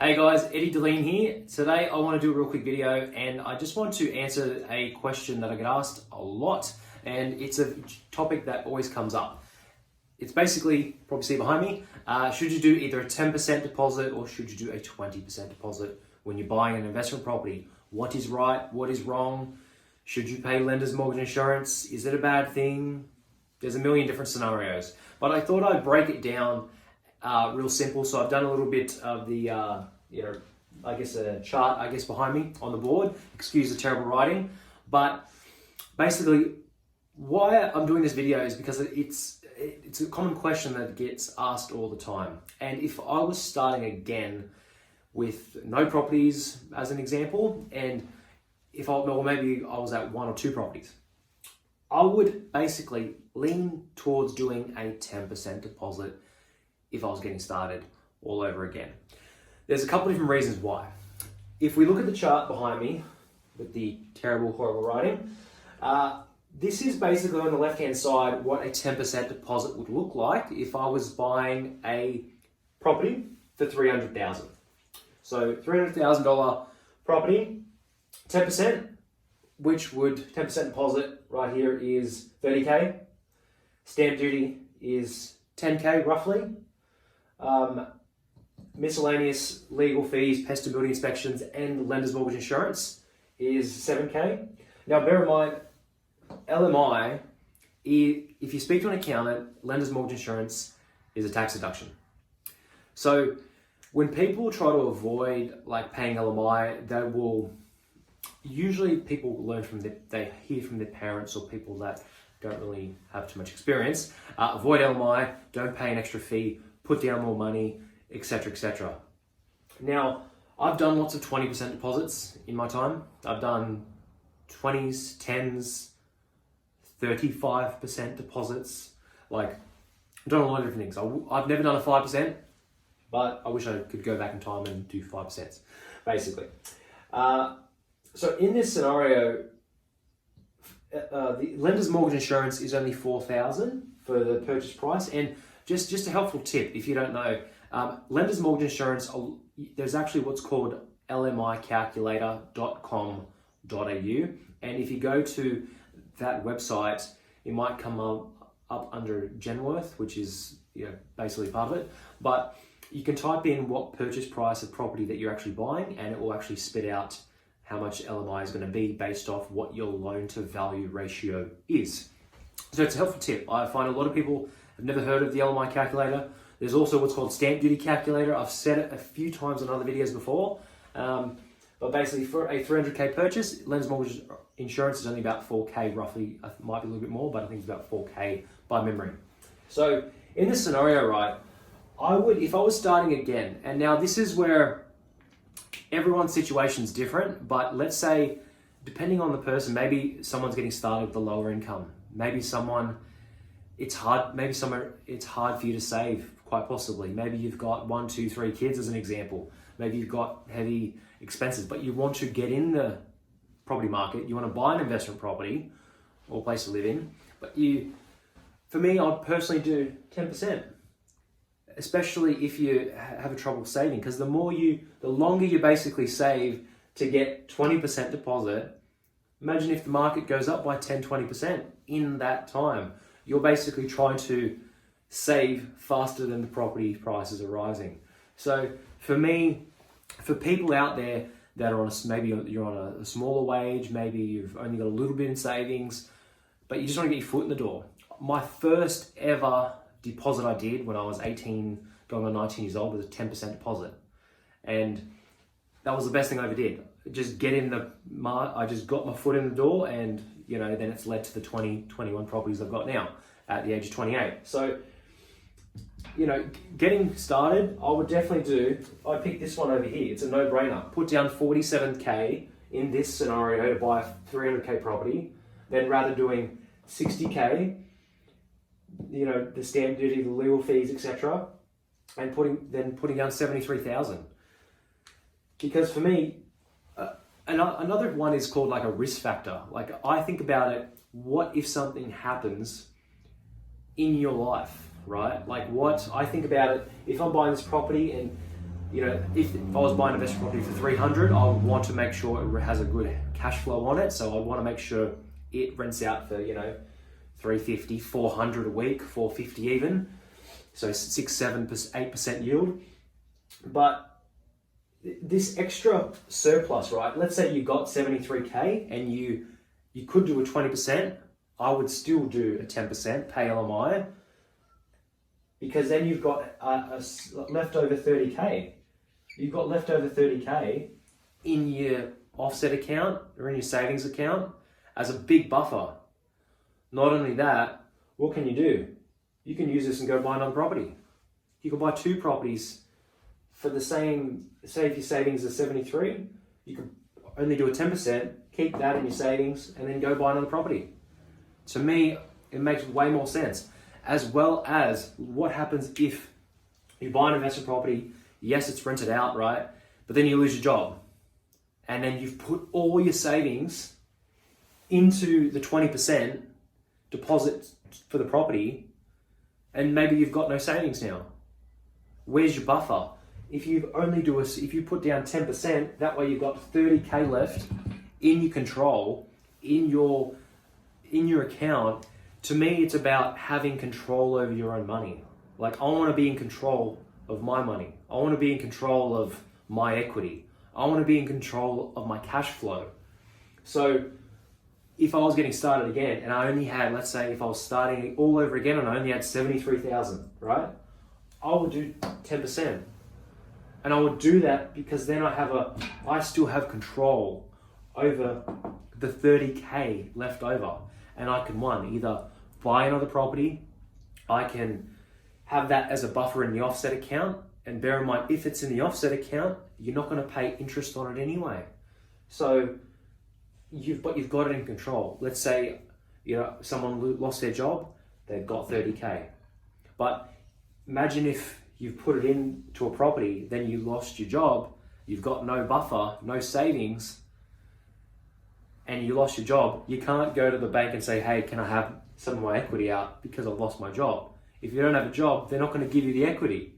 Hey guys, Eddie Dilleen here. Today I want to do a real quick video and I just want to answer a question that I get asked a lot, and it's a topic that always comes up. It's basically, probably see behind me, should you do either a 10% deposit or should you do a 20% deposit when you're buying an investment property? What is right? What is wrong? Should you pay lender's mortgage insurance? Is it a bad thing? There's a million different scenarios, but I thought I'd break it down real simple. So I've done a little bit of the, a chart, behind me on the board. Excuse the terrible writing, but basically why I'm doing this video is because it's a common question that gets asked all the time. And if I was starting again with no properties as an example, and maybe I was at one or two properties, I would basically lean towards doing a 10% deposit if I was getting started all over again. There's a couple of different reasons why. If we look at the chart behind me with the terrible, horrible writing, this is basically on the left-hand side what a 10% deposit would look like if I was buying a property for $300,000. So $300,000 property, 10%, 10% deposit right here is $30K. Stamp duty is $10K roughly. Miscellaneous legal fees, pest and building inspections, and lender's mortgage insurance is $7K. Now bear in mind, LMI, if you speak to an accountant, lender's mortgage insurance is a tax deduction. So when people try to avoid paying LMI, they will usually they hear from their parents or people that don't really have too much experience. Avoid LMI, don't pay an extra fee, put down more money, etc., etc. Now, I've done lots of 20% deposits in my time. I've done 20s, 10s, 35% deposits. I've done a lot of different things. I've never done a 5%, but I wish I could go back in time and do 5%, basically. So in this scenario, the lender's mortgage insurance is only $4,000 for the purchase price. And just a helpful tip, if you don't know, lender's mortgage insurance, there's actually what's called lmicalculator.com.au. And if you go to that website, it might come up under Genworth, which is basically part of it. But you can type in what purchase price of property that you're actually buying, and it will actually spit out how much LMI is going to be based off what your loan to value ratio is. So it's a helpful tip. I find a lot of people have never heard of the LMI calculator. There's also what's called stamp duty calculator. I've said it a few times in other videos before. But basically for a $300K purchase, lender's mortgage insurance is only about $4K roughly. It might be a little bit more, but I think it's about $4K by memory. So in this scenario, right, if I was starting again, and now this is where everyone's situation is different, but let's say, depending on the person, maybe someone's getting started with a lower income. Maybe it's hard for you to save, quite possibly. Maybe you've got 1, 2, 3 kids as an example. Maybe you've got heavy expenses, but you want to get in the property market. You want to buy an investment property or place to live in, but for me, I'd personally do 10%. Especially if you have a trouble saving, because the longer you basically save to get 20% deposit, imagine if the market goes up by 10, 20% in that time. You're basically trying to save faster than the property prices are rising. So for me, for people out there that are maybe you're on a smaller wage, maybe you've only got a little bit in savings, but you just want to get your foot in the door. My first ever deposit I did when I was 18, going on 19 years old, was a 10% deposit. And that was the best thing I ever did. Just I just got my foot in the door, and then it's led to the 21 properties I've got now at the age of 28. So, getting started, I would definitely I picked this one over here. It's a no-brainer. Put down $47K in this scenario to buy a $300K property, then rather doing $60K, the stamp duty, the legal fees, etc., and putting down $73,000. Because for me, another one is called a risk factor. I think about it, what if something happens in your life, right? What I think about it, if I'm buying this property and if I was buying an investment property for 300, I would want to make sure it has a good cash flow on it. So I'd want to make sure it rents out for, 350, 400 a week, 450 even. So 6, 7, 8% yield. But this extra surplus, right? Let's say you got 73K and you could do a 20%. I would still do a 10%, pay LMI, because then you've got a leftover 30K. You've got leftover 30K in your offset account or in your savings account as a big buffer. Not only that, what can you do? You can use this and go buy another property. You can buy 2 properties for the same, say if your savings are 73, you can only do a 10%, keep that in your savings, and then go buy another property. To me, it makes way more sense. As well as what happens if you buy an investment property, yes, it's rented out, right? But then you lose your job. And then you've put all your savings into the 20% deposit for the property, and maybe you've got no savings now. Where's your buffer? If you put down 10%, that way you've got 30K left in your control, in your account. To me, it's about having control over your own money. Like, I want to be in control of my money. I want to be in control of my equity. I want to be in control of my cash flow. So if I was getting started again and I only had, let's say if I was starting all over again and I only had 73,000, right? I would do 10%. And I would do that because then I still have control over the 30K left over. And I can either buy another property, I can have that as a buffer in the offset account, and bear in mind, if it's in the offset account, you're not going to pay interest on it anyway. So you've got it in control. Let's say, someone lost their job, they've got 30K. But imagine if you've put it into a property, then you lost your job, you've got no buffer, no savings, and you lost your job. You can't go to the bank and say, hey, can I have some of my equity out because I've lost my job? If you don't have a job, they're not going to give you the equity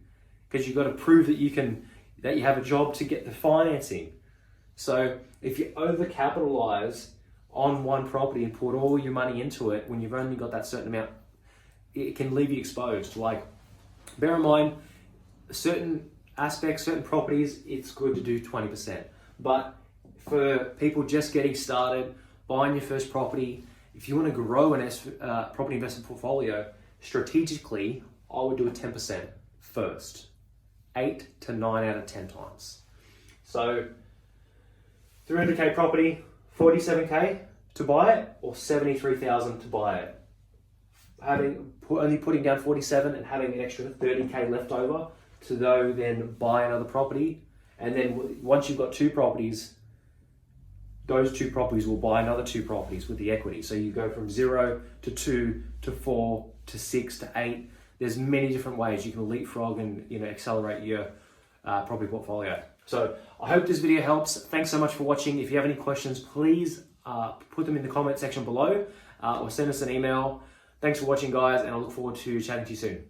because you've got to prove that you have a job to get the financing. So if you overcapitalize on one property and put all your money into it when you've only got that certain amount, it can leave you exposed. Like, bear in mind, certain aspects, certain properties, it's good to do 20%. But for people just getting started, buying your first property, if you want to grow an property investment portfolio, strategically, I would do a 10% first. 8 to 9 out of 10 times. So 300K property, 47K to buy it, or 73,000 to buy it. Only putting down 47 and having an extra 30K left over to then buy another property. And then once you've got 2 properties, those 2 properties will buy another 2 properties with the equity. So you go from 0 to 2 to 4 to 6 to 8. There's many different ways you can leapfrog and accelerate your property portfolio. So I hope this video helps. Thanks so much for watching. If you have any questions, please put them in the comment section below or send us an email. Thanks for watching, guys, and I look forward to chatting to you soon.